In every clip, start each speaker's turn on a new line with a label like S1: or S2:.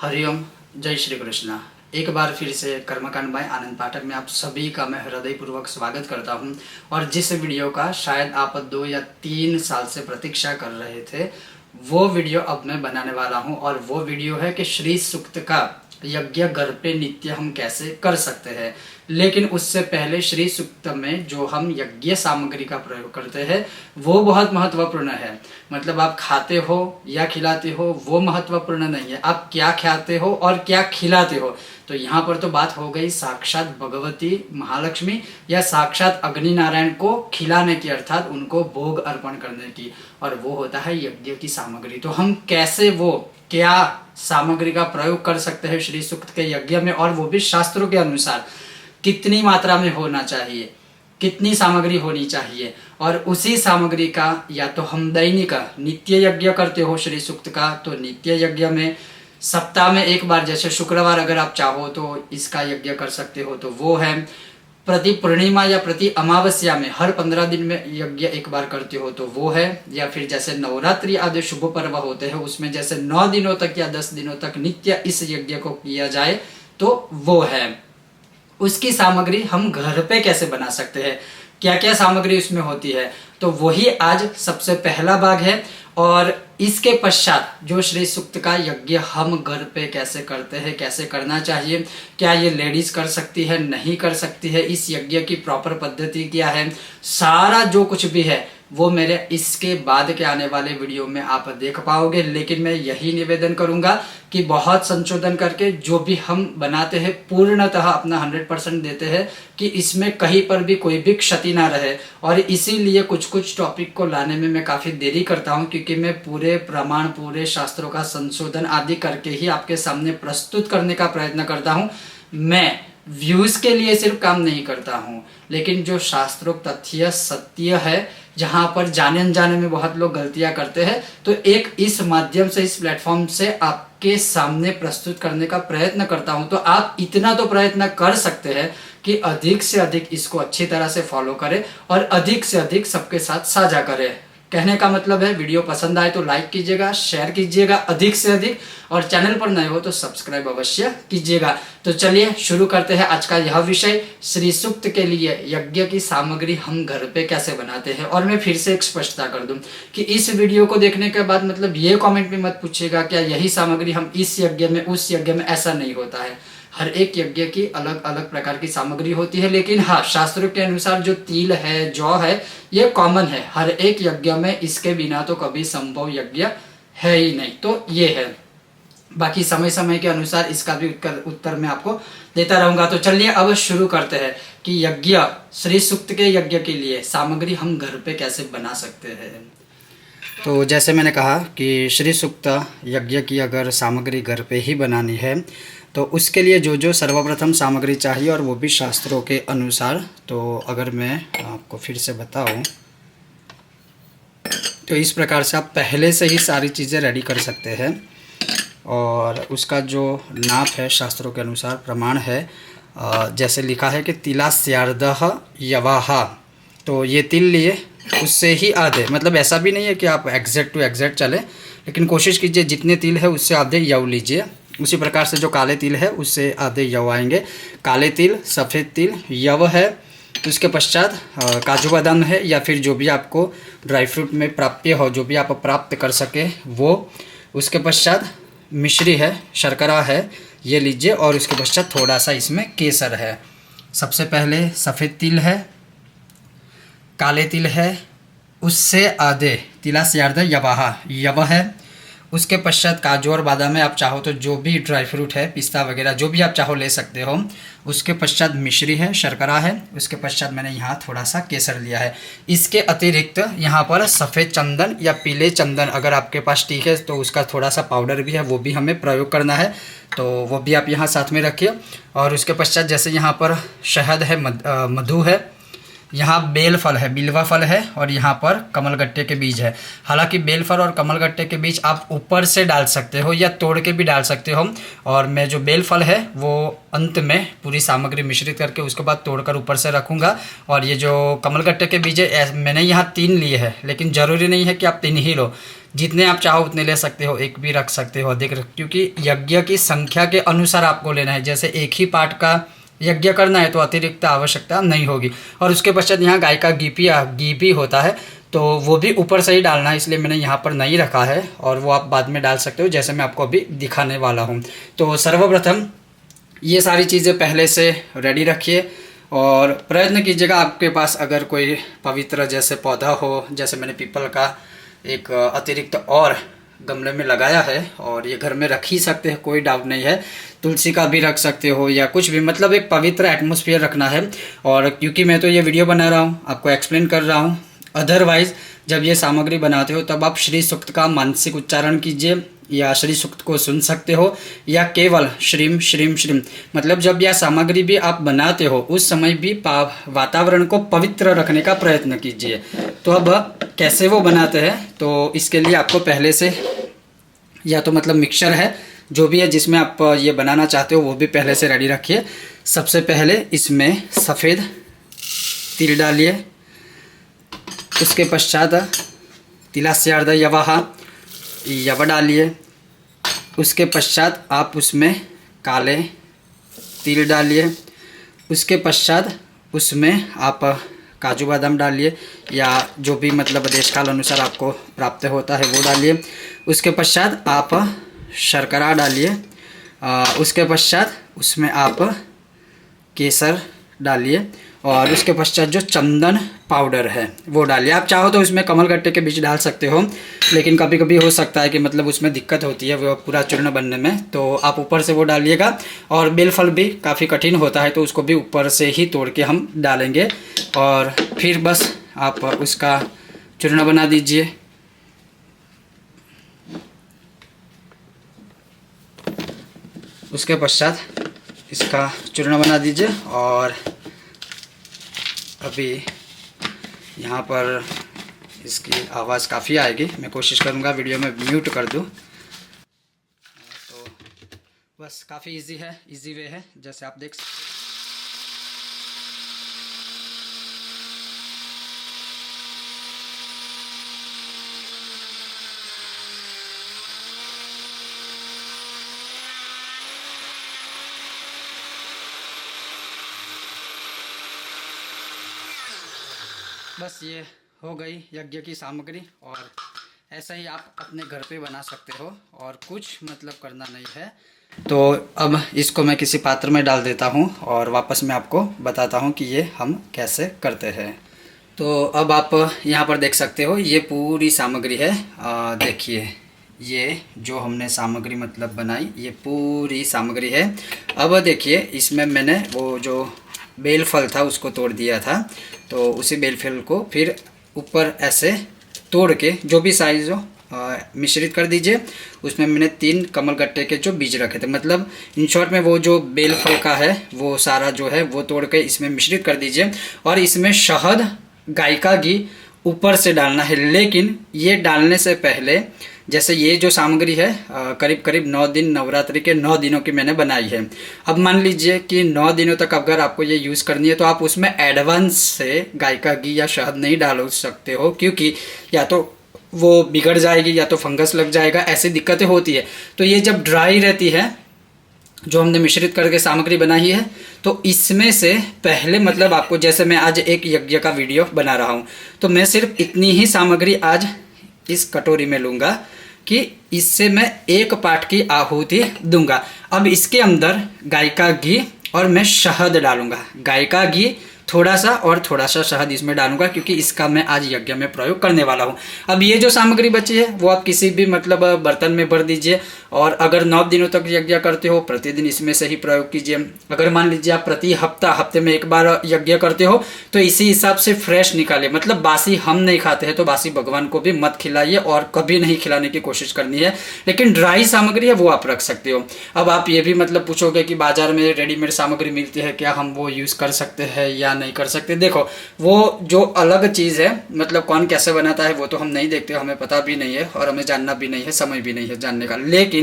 S1: हरिओम, जय श्री कृष्णा। एक बार फिर से कर्मकांड बाय आनंद पाठक में आप सभी का मैं हृदयपूर्वक स्वागत करता हूं। और जिस वीडियो का शायद आप 2 या 3 साल से प्रतीक्षा कर रहे थे, वो वीडियो अब मैं बनाने वाला हूं। और वो वीडियो है कि श्री सूक्त का यज्ञ घर पे नित्य हम कैसे कर सकते हैं। लेकिन उससे पहले श्री सूक्त में जो हम यज्ञ सामग्री का प्रयोग करते हैं वो बहुत महत्वपूर्ण है। मतलब आप खाते हो या खिलाते हो वो महत्वपूर्ण नहीं है, आप क्या खाते हो और क्या खिलाते हो। तो यहाँ पर तो बात हो गई साक्षात भगवती महालक्ष्मी या साक्षात अग्नि नारायण को खिलाने की, अर्थात उनको भोग अर्पण करने की, और वो होता है यज्ञ की सामग्री। तो हम कैसे वो क्या सामग्री का प्रयोग कर सकते हैं श्री सूक्त के यज्ञ में, और वो भी शास्त्रों के अनुसार कितनी मात्रा में होना चाहिए, कितनी सामग्री होनी चाहिए। और उसी सामग्री का या तो हम दैनिक नित्य यज्ञ करते हो श्री सूक्त का, तो नित्य यज्ञ में सप्ताह में एक बार, जैसे शुक्रवार अगर आप चाहो तो इसका यज्ञ कर सकते हो, तो वो है। प्रति पूर्णिमा या प्रति अमावस्या में हर 15 दिन में यज्ञ एक बार करते हो तो वो है। या फिर जैसे नवरात्रि आदि शुभ पर्व होते हैं उसमें जैसे 9 दिनों तक या 10 दिनों तक नित्य इस यज्ञ को किया जाए तो वो है। उसकी सामग्री हम घर पे कैसे बना सकते हैं, क्या क्या सामग्री उसमें होती है, तो वही आज सबसे पहला भाग है। और इसके पश्चात जो श्री सूक्त का यज्ञ हम घर पे कैसे करते हैं, कैसे करना चाहिए, क्या ये लेडीज कर सकती है, नहीं कर सकती है, इस यज्ञ की प्रॉपर पद्धति क्या है, सारा जो कुछ भी है वो मेरे इसके बाद के आने वाले वीडियो में आप देख पाओगे। लेकिन मैं यही निवेदन करूंगा कि बहुत संशोधन करके जो भी हम बनाते हैं पूर्णतः अपना 100% देते हैं कि इसमें कहीं पर भी कोई भी क्षति ना रहे। और इसीलिए कुछ कुछ टॉपिक को लाने में मैं काफ़ी देरी करता हूं, क्योंकि मैं पूरे प्रमाण, पूरे शास्त्रों का संशोधन आदि करके ही आपके सामने प्रस्तुत करने का प्रयत्न करता हूं। मैं व्यूज के लिए सिर्फ काम नहीं करता हूं, लेकिन जो शास्त्रोक्त तथ्य सत्य है, जहां पर जाने अनजाने में बहुत लोग गलतियां करते हैं, तो एक इस माध्यम से, इस प्लेटफॉर्म से आपके सामने प्रस्तुत करने का प्रयत्न करता हूं। तो आप इतना तो प्रयत्न कर सकते हैं कि अधिक से अधिक इसको अच्छी तरह से फॉलो करें और अधिक से अधिक सबके साथ साझा करें। कहने का मतलब है वीडियो पसंद आए तो लाइक कीजिएगा, शेयर कीजिएगा अधिक से अधिक, और चैनल पर नए हो तो सब्सक्राइब अवश्य कीजिएगा। तो चलिए शुरू करते हैं आज का यह विषय, श्री सूक्त के लिए यज्ञ की सामग्री हम घर पे कैसे बनाते हैं। और मैं फिर से एक स्पष्टता कर दूं कि इस वीडियो को देखने के बाद मतलब ये कमेंट में मत पूछिएगा क्या यही सामग्री हम इस यज्ञ में, उस यज्ञ में, ऐसा नहीं होता है। हर एक यज्ञ की अलग अलग प्रकार की सामग्री होती है। लेकिन हाँ, शास्त्रों के अनुसार जो तिल है, जौ है, ये कॉमन है हर एक यज्ञ में, इसके बिना तो कभी संभव यज्ञ है ही नहीं। तो ये है, बाकी समय समय के अनुसार इसका भी उत्तर मैं आपको देता रहूंगा। तो चलिए अब शुरू करते हैं कि यज्ञ, श्री सूक्त के यज्ञ के लिए सामग्री हम घर पे कैसे बना सकते हैं। तो जैसे मैंने कहा कि श्री सूक्त यज्ञ की अगर सामग्री घर पे ही बनानी है तो उसके लिए जो जो सर्वप्रथम सामग्री चाहिए, और वो भी शास्त्रों के अनुसार, तो अगर मैं आपको फिर से बताऊं तो इस प्रकार से आप पहले से ही सारी चीज़ें रेडी कर सकते हैं। और उसका जो नाप है शास्त्रों के अनुसार प्रमाण है, जैसे लिखा है कि तिलास्यार्धः यवाहा, तो ये तिल लिए उससे ही आधे, मतलब ऐसा भी नहीं है कि आप एग्जैक्ट टू एग्जैक्ट चले, लेकिन कोशिश कीजिए जितने तिल है उससे आधे यव लीजिए। उसी प्रकार से जो काले तिल है उससे आधे यव आएंगे। काले तिल, सफ़ेद तिल, यव है, उसके पश्चात काजू बादाम है, या फिर जो भी आपको ड्राई फ्रूट में प्राप्य हो, जो भी आप प्राप्त कर सके वो। उसके पश्चात मिश्री है, शर्करा है, ये लीजिए। और उसके पश्चात थोड़ा सा इसमें केसर है। सबसे पहले सफ़ेद तिल है, काले तिल है, उससे आधे तिलास्यार्ध यवाहा, यव है। उसके पश्चात काजू और बादाम है, आप चाहो तो जो भी ड्राई फ्रूट है, पिस्ता वगैरह जो भी आप चाहो ले सकते हो। उसके पश्चात मिश्री है, शर्करा है। उसके पश्चात मैंने यहाँ थोड़ा सा केसर लिया है। इसके अतिरिक्त यहाँ पर सफ़ेद चंदन या पीले चंदन अगर आपके पास ठीक है तो उसका थोड़ा सा पाउडर भी है, वो भी हमें प्रयोग करना है, तो वो भी आप यहाँ साथ में रखिए। और उसके पश्चात जैसे यहाँ पर शहद है, मधु है, यहाँ बेल फल है, बिल्वा फल है, और यहाँ पर कमलगट्टे के बीज है। हालांकि बेल फल और कमलगट्टे के बीज आप ऊपर से डाल सकते हो या तोड़ के भी डाल सकते हो, और मैं जो बेल फल है वो अंत में पूरी सामग्री मिश्रित करके उसके बाद तोड़कर ऊपर से रखूँगा। और ये जो कमलगट्टे के बीज है मैंने यहाँ 3 लिए हैं, लेकिन ज़रूरी नहीं है कि आप 3 ही लो, जितने आप चाहो उतने ले सकते हो, एक भी रख सकते हो, अधिक क्योंकि यज्ञ की संख्या के अनुसार आपको लेना है। जैसे एक ही पाठ का यज्ञ करना है तो अतिरिक्त आवश्यकता नहीं होगी। और उसके पश्चात यहाँ गाय का घी भी होता है, तो वो भी ऊपर से ही डालना है, इसलिए मैंने यहाँ पर नहीं रखा है, और वो आप बाद में डाल सकते हो जैसे मैं आपको अभी दिखाने वाला हूँ। तो सर्वप्रथम ये सारी चीज़ें पहले से रेडी रखिए और प्रयत्न कीजिएगा आपके पास अगर कोई पवित्र जैसे पौधा हो, जैसे मैंने पीपल का एक अतिरिक्त और गमले में लगाया है और ये घर में रख ही सकते हैं, कोई डाउट नहीं है। तुलसी का भी रख सकते हो या कुछ भी, मतलब एक पवित्र एटमॉस्फेयर रखना है। और क्योंकि मैं तो ये वीडियो बना रहा हूँ, आपको एक्सप्लेन कर रहा हूँ, अदरवाइज़ जब ये सामग्री बनाते हो तब आप श्री सूक्त का मानसिक उच्चारण कीजिए या श्री सूक्त को सुन सकते हो या केवल श्रीम श्रीम श्रीम, मतलब जब यह सामग्री भी आप बनाते हो उस समय भी वातावरण को पवित्र रखने का प्रयत्न कीजिए। तो अब कैसे वो बनाते हैं, तो इसके लिए आपको पहले से या तो मतलब मिक्सर है जो भी है जिसमें आप ये बनाना चाहते हो वो भी पहले से रेडी रखिए। सबसे पहले इसमें सफ़ेद तिल डालिए, उसके पश्चात तिलास्य अर्ध यव डालिए, उसके पश्चात आप उसमें काले तिल डालिए, उसके पश्चात उसमें आप काजू बादाम डालिए या जो भी मतलब देश काल अनुसार आपको प्राप्त होता है वो डालिए। उसके पश्चात आप शर्करा डालिए, उसके पश्चात उसमें आप केसर डालिए और उसके पश्चात जो चंदन पाउडर है वो डालिए। आप चाहो तो उसमें कमलगट्टे के बीज डाल सकते हो, लेकिन कभी कभी हो सकता है कि मतलब उसमें दिक्कत होती है वो पूरा चूर्ण बनने में, तो आप ऊपर से वो डालिएगा। और बेलफल भी काफ़ी कठिन होता है तो उसको भी ऊपर से ही तोड़ के हम डालेंगे और फिर बस आप उसका चूर्ण बना दीजिए। उसके पश्चात इसका चूर्ण बना दीजिए और अभी यहाँ पर इसकी आवाज़ काफ़ी आएगी, मैं कोशिश करूँगा वीडियो में म्यूट कर दूँ। तो बस काफ़ी इजी है, इजी वे है, जैसे आप देख सकते हैं। बस ये हो गई यज्ञ की सामग्री और ऐसा ही आप अपने घर पे बना सकते हो और कुछ मतलब करना नहीं है। तो अब इसको मैं किसी पात्र में डाल देता हूँ और वापस मैं आपको बताता हूँ कि ये हम कैसे करते हैं। तो अब आप यहाँ पर देख सकते हो ये पूरी सामग्री है। देखिए ये जो हमने सामग्री मतलब बनाई ये पूरी सामग्री है। अब देखिए इसमें मैंने वो जो बेल फल था उसको तोड़ दिया था, तो उसी बेल फल को फिर ऊपर ऐसे तोड़ के जो भी साइज हो मिश्रित कर दीजिए। उसमें मैंने 3 कमलगट्टे के जो बीज रखे थे, मतलब इन शॉर्ट में वो जो बेल फल का है वो सारा जो है वो तोड़ के इसमें मिश्रित कर दीजिए। और इसमें शहद गाय का घी ऊपर से डालना है, लेकिन ये डालने से पहले जैसे ये जो सामग्री है करीब करीब 9 दिन, नवरात्रि के 9 दिनों की मैंने बनाई है। अब मान लीजिए कि 9 दिनों तक अगर आपको ये यूज़ करनी है तो आप उसमें एडवांस से गाय का घी या शहद नहीं डाल सकते हो, क्योंकि या तो वो बिगड़ जाएगी या तो फंगस लग जाएगा, ऐसी दिक्कतें होती है। तो ये जब ड्राई रहती है जो हमने मिश्रित करके सामग्री बनाई है, तो इसमें से पहले मतलब आपको, जैसे मैं आज एक यज्ञ का वीडियो बना रहा हूँ तो मैं सिर्फ इतनी ही सामग्री आज इस कटोरी में लूँगा कि इससे मैं 1 पाठ की आहुति दूंगा। अब इसके अंदर गाय का घी और मैं शहद डालूंगा, गाय का घी थोड़ा सा और थोड़ा सा शहद इसमें डालूंगा, क्योंकि इसका मैं आज यज्ञ में प्रयोग करने वाला हूँ। अब ये जो सामग्री बची है वो आप किसी भी मतलब बर्तन में भर दीजिए और अगर 9 दिनों तक यज्ञ करते हो प्रतिदिन इसमें से ही प्रयोग कीजिए। अगर मान लीजिए आप प्रति हफ्ते में 1 बार यज्ञ करते हो तो इसी हिसाब से फ्रेश निकालिए, मतलब बासी हम नहीं खाते हैं तो बासी भगवान को भी मत खिलाइए और कभी नहीं खिलाने की कोशिश करनी है, लेकिन ड्राई सामग्री है वो आप रख सकते हो। अब आप ये भी मतलब पूछोगे कि बाजार में रेडीमेड सामग्री मिलती है, क्या हम वो यूज़ कर सकते हैं या नहीं कर सकते। देखो वो जो अलग चीज़ है, मतलब कौन कैसे बनाता है वो तो हम नहीं देखते, हमें पता भी नहीं है और हमें जानना भी नहीं है, समय भी नहीं है जानने का। लेकिन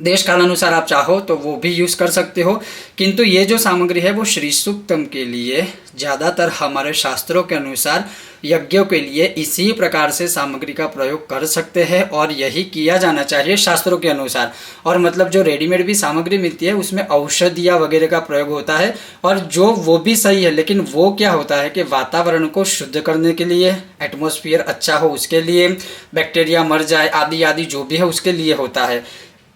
S1: देश काल अनुसार आप चाहो तो वो भी यूज़ कर सकते हो, किंतु ये जो सामग्री है वो श्री सूक्तम के लिए ज़्यादातर हमारे शास्त्रों के अनुसार यज्ञों के लिए इसी प्रकार से सामग्री का प्रयोग कर सकते हैं और यही किया जाना चाहिए शास्त्रों के अनुसार। और मतलब जो रेडीमेड भी सामग्री मिलती है उसमें औषधियाँ वगैरह का प्रयोग होता है और जो वो भी सही है, लेकिन वो क्या होता है कि वातावरण को शुद्ध करने के लिए, एटमॉस्फेयर अच्छा हो उसके लिए, बैक्टीरिया मर जाए आदि आदि जो भी है उसके लिए होता है।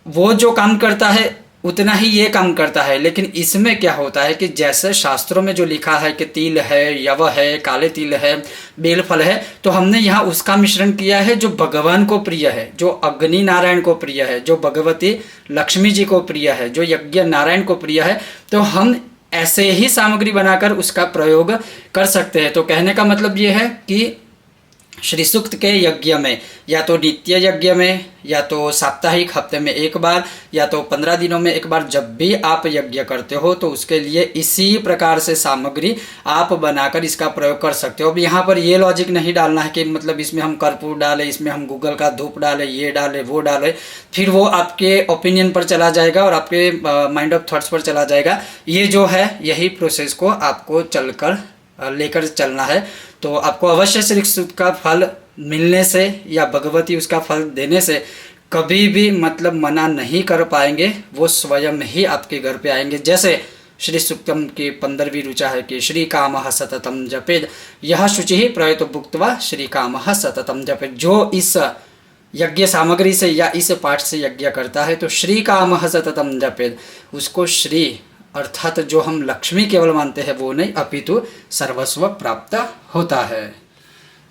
S1: वो जो काम करता है उतना ही ये काम करता है। लेकिन इसमें क्या होता है कि जैसे शास्त्रों में जो लिखा है कि तिल है, यव है, काले तिल है, बेलफल है, तो हमने यहाँ उसका मिश्रण किया है जो भगवान को प्रिय है, जो अग्नि नारायण को प्रिय है, जो भगवती लक्ष्मी जी को प्रिय है, जो यज्ञ नारायण को प्रिय है। तो हम ऐसे ही सामग्री बनाकर उसका प्रयोग कर सकते हैं। तो कहने का मतलब ये है कि श्री सूक्त के यज्ञ में या तो नित्य यज्ञ में, या तो साप्ताहिक हफ्ते में एक बार, या तो 15 दिनों में एक बार, जब भी आप यज्ञ करते हो तो उसके लिए इसी प्रकार से सामग्री आप बनाकर इसका प्रयोग कर सकते हो। अब यहाँ पर ये लॉजिक नहीं डालना है कि मतलब इसमें हम कर्पूर डालें, इसमें हम गूगल का धूप डालें, ये डालें वो डालें, फिर वो आपके ओपिनियन पर चला जाएगा और आपके माइंड ऑफ थॉट्स पर चला जाएगा। ये जो है यही प्रोसेस को आपको चलकर लेकर चलना है। तो आपको अवश्य श्री सूक्त का फल मिलने से या भगवती उसका फल देने से कभी भी मतलब मना नहीं कर पाएंगे, वो स्वयं ही आपके घर पे आएंगे। जैसे श्री सूक्तम की 15वीं ऋचा है कि श्री कामः सततम जपेद यह शुचि प्रयतो भुक्त्वा श्री कामः सततम जपेद। जो इस यज्ञ सामग्री से या इस पाठ से यज्ञ करता है तो श्री कामः सततम जपेद, उसको श्री अर्थात जो हम लक्ष्मी केवल मानते हैं वो नहीं, अपितु सर्वस्व प्राप्त होता है।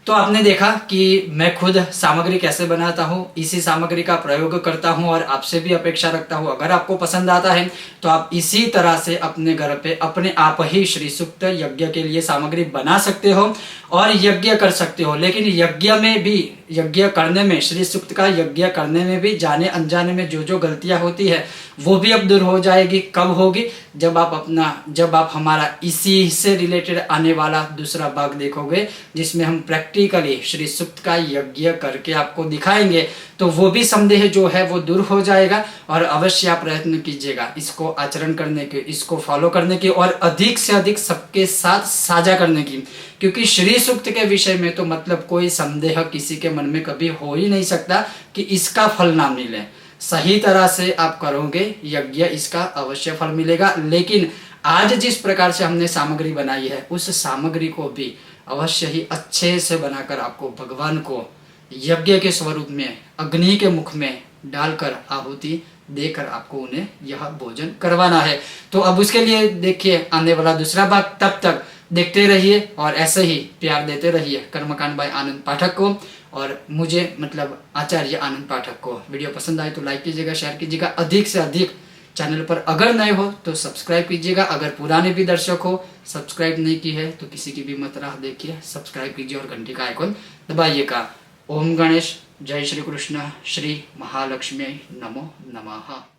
S1: तो आपने देखा कि मैं खुद सामग्री कैसे बनाता हूँ, इसी सामग्री का प्रयोग करता हूँ और आपसे भी अपेक्षा रखता हूँ अगर आपको पसंद आता है तो आप इसी तरह से अपने घर पे अपने आप ही श्री सूक्त यज्ञ के लिए सामग्री बना सकते हो और यज्ञ कर सकते हो। लेकिन यज्ञ में भी, यज्ञ करने में, श्री सूक्त का यज्ञ करने में भी जाने अनजाने में जो जो गलतियां होती है वो भी अब दूर हो जाएगी। कब होगी? जब आप हमारा इसी से रिलेटेड आने वाला दूसरा भाग देखोगे जिसमें हम प्रैक्टिकली श्री सूक्त का यज्ञ करके आपको दिखाएंगे, तो वो भी संदेह जो है वो दूर हो जाएगा। और अवश्य आप प्रयत्न कीजिएगा इसको आचरण करने के, इसको फॉलो करने की और अधिक से अधिक सबके साथ साझा करने की, क्योंकि श्री सूक्त के विषय में तो मतलब कोई संदेह किसी के मन में कभी हो ही नहीं सकता कि इसका फल ना मिले। सही तरह से आप करोगे यज्ञ, इसका अवश्य फल मिलेगा। लेकिन आज जिस प्रकार से हमने सामग्री बनाई है उस सामग्री को भी अवश्य ही अच्छे से बनाकर आपको भगवान को यज्ञ के स्वरूप में अग्नि के मुख में डालकर आहुति देकर आपको उन्हें यह भोजन करवाना है। तो अब उसके लिए देखिए आने वाला दूसरा भाग। तब तक देखते रहिए और ऐसे ही प्यार देते रहिए कर्मकांड बाय आनंद पाठक को और मुझे मतलब आचार्य आनंद पाठक को। वीडियो पसंद आए तो लाइक कीजिएगा, शेयर कीजिएगा, अधिक से अधिक चैनल पर अगर नए हो तो सब्सक्राइब कीजिएगा। अगर पुराने भी दर्शक हो, सब्सक्राइब नहीं की है तो किसी की भी मत राह देखिए, सब्सक्राइब कीजिए और घंटी का आइकॉन दबाइएगा। ओम गणेश, जय श्री कृष्ण, श्री महालक्ष्मी नमो नमः।